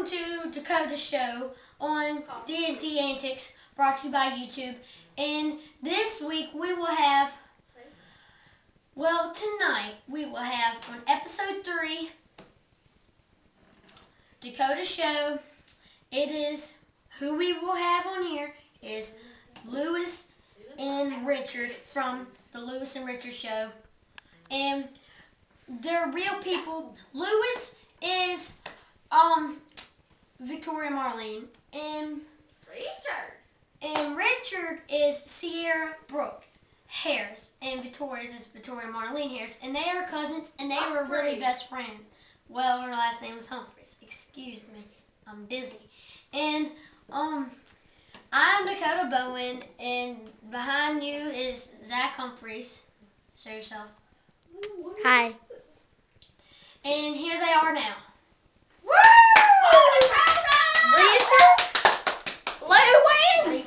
to Dakota's show on D&T Antics, brought to you by YouTube. And this week we will have, well, tonight we will have on episode 3, Dakota's show. It is, who we will have on here is Lewis and Richard from the Lewis and Richard show. And they're real people. Lewis is Victoria Marlene, and Richard is Sierra Brooke Harris, and Victoria's is Victoria Marlene Harris, and they are cousins, and they were really best friends. Well, her last name was Humphreys. Excuse me, I'm dizzy. And I'm Dakota Bowen, and behind you is Zach Humphreys. Show yourself. Hi. And here they are now. Woo! Richard, Lewis.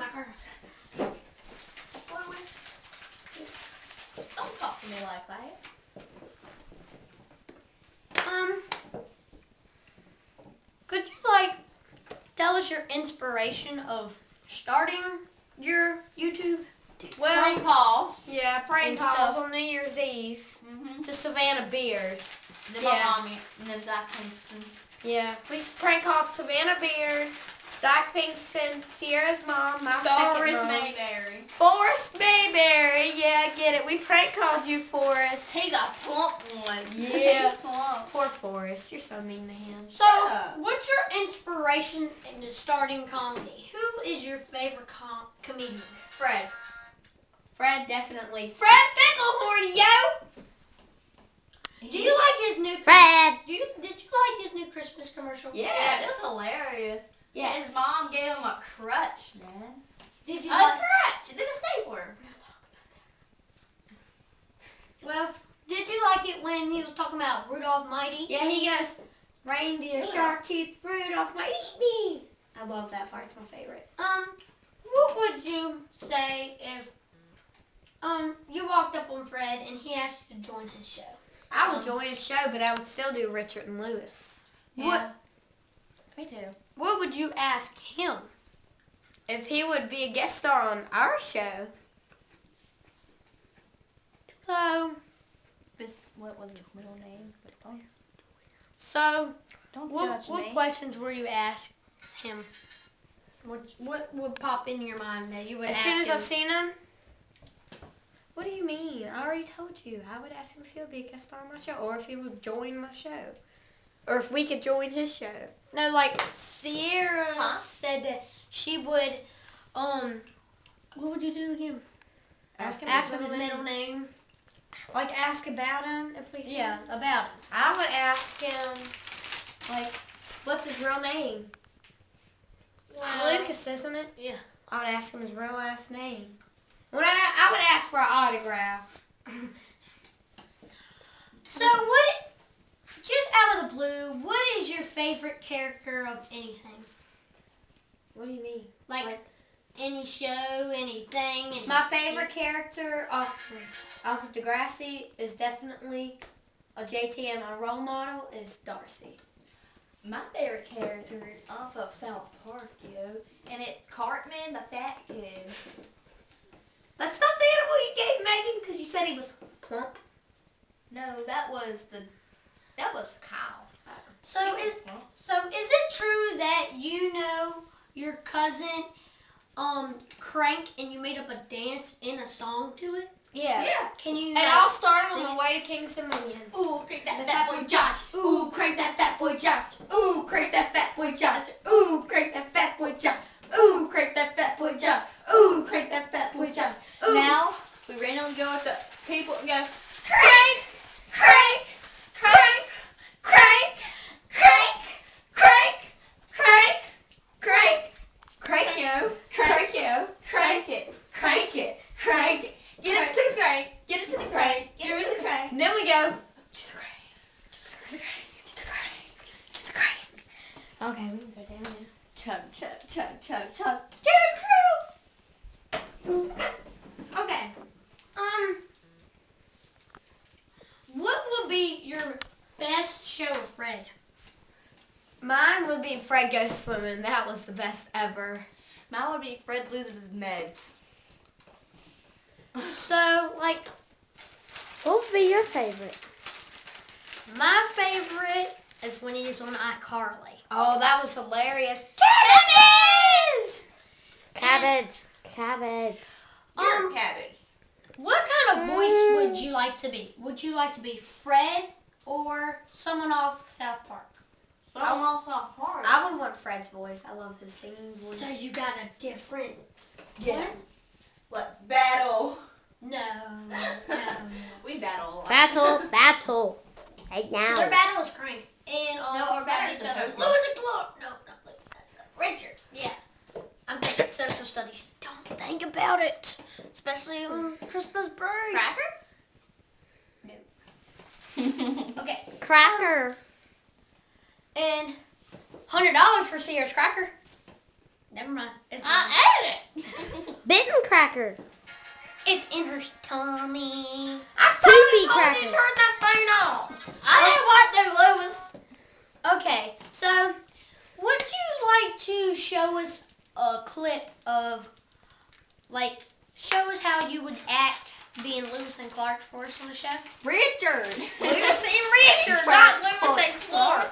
Don't talk to me like that. Could you tell us your inspiration of starting your YouTube? Well, Prank calls. yeah, prank And calls stuff. on New Year's Eve Mm-hmm. to Savannah Beard. Then Yeah. my mommy, and then Zach Kingston. Yeah, we prank called Savannah Beard, Zach Pinkston, Sierra's mom, my second Doris mom. Mayberry. Forrest Mayberry, yeah, I get it. We prank called you, Forrest. He got plump one. Yeah. Plump. Poor Forrest, you're so mean to him. So, what's your inspiration into starting comedy? Who is your favorite comedian? Fred. Fred, definitely. Fred Ficklehorn, yo! Do you like his new Fred! Did you like his new Christmas commercial? Yeah, Yes. it was hilarious. Yeah. And his mom gave him a crutch, man. Did you A like? crutch, and then a stapler. Well, did you like it when he was talking about Rudolph Mighty? Yeah, he goes, reindeer, shark teeth, Rudolph might eat me. I love that part, it's my favorite. What would you say if you walked up on Fred and he asked you to join his show? I would join his show, but I would still do Richard and Lewis. What Me too. What would you ask him? If he would be a guest star on our show. So, What was his middle name? so Don't what questions were you ask him? What would pop in your mind that you would As ask soon as him? I seen him, what do you mean? I already told you. I would ask him if he would be a guest star on my show, or if he would join my show, or if we could join his show. No, Sierra said that she would, what would you do again? Ask him His middle name. Like ask about him if we. Yeah, about it. I would ask him, what's his real name? Well, Lucas, isn't it? Yeah. I would ask him his real last name. I would ask for an autograph. So just out of the blue, what is your favorite character of anything? What do you mean? Any show, anything? My favorite character of Degrassi is definitely a JT, and my role model is Darcy. My favorite character off of South Park, and it's Cartman, the fat kid. That's not the animal you gave Megan because you said he was plump. No, that was Kyle. So is it true that you know your cousin Crank and you made up a dance and a song to it? Yeah. Can you? And I'll start on the way to Kingston Union. Ooh, crank that fat boy Josh. Ooh, crank that fat boy Josh. Ooh, crank that fat boy Josh. Ooh, crank that fat boy Josh. Ooh, crank that fat boy Josh. Ooh, crank that fat boy Josh. Ooh. Now we randomly go with the people and go crank, crank, crank, crank, crank, crank, crank, crank, crank yo, crank yo, crank it, crank it, crank it. Get it to the crank, get it to the crank, get it to the crank. And then we go To the crank, to the crank, to the crank, to the crank. Okay, we can sit down now. Chug, chug, chug, chug, chug. Okay. What would be your best show of Fred? Mine would be Fred goes swimming. That was the best ever. Mine would be Fred loses his meds. So, like, What would be your favorite? my favorite is when he's on iCarly. Oh, that was hilarious. Cabbage. Cabbage. You're a cabbage. What kind of voice would you like to be? Would you like to be Fred or someone off South Park? I lost off hard. I would want Fred's voice. I love his singing voice. So you got a different Yeah. one? Let's battle. No. We battle a lot. Battle. Right now. Their battle is Crank. And No, our fight battle each is other. Dakota. Lewis and Clark. No, not Lewis. Richard. Yeah. I'm thinking social studies. Don't think about it. Especially on Christmas break. Cracker? No. Okay. Cracker. And $100 for Sierra's cracker. Never mind. It's gone. I ate it. Bitten cracker. It's in her tummy. I Poopy told you cracker. turn that phone off. I didn't want no Lewis. Okay, so would you like to show us a clip of, like, show us how you would act being Lewis and Clark for us on the show? Richard. Lewis and Richard, not Lewis and Clark.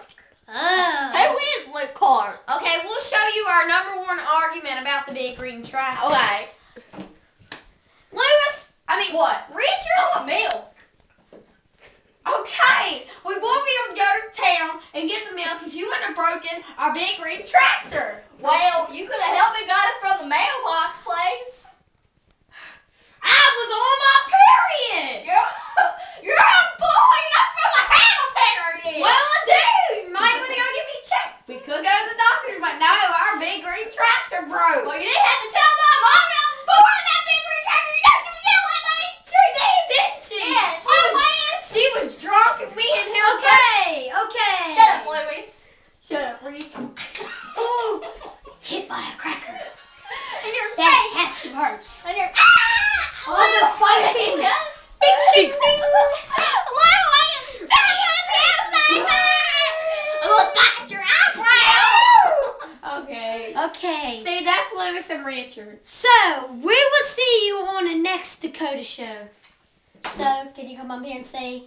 Oh. Who is Luke Clark? Okay, we'll show you our #1 argument about the big green tractor. Okay. Lewis, What? Richard, I want milk. okay, we won't be able to go to town and get the milk if you hadn't broken our big green tractor. Well, you could have helped me got it from the mailbox place. I was on my period. You're a boy, not from a have a period. Well, I do. You might want to go get me checked. We could go to the doctor's, but no, our big green tractor broke. Well, you didn't have to tell my mom I was born in that big green tractor. You know she was yelling at me. She did, didn't she? Yeah, She was drunk and me and him. Okay. Shut up, Lewis. Shut up, Richard. Ooh, hit by a cracker. And your That face. has to hurt. And your Oh, they're fighting. Ding, ding, ding. Lewis, I'm gonna bite your eyebrow. Okay. Okay. See, that's Lewis and Richard. So, we will see you on the next Dakota show. So, can you come up here and say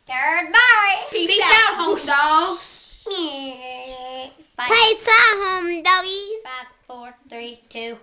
goodbye? Peace out, home dogs. Yeah. Bye. Pizza home, doggies. 5, 4, 3, 2,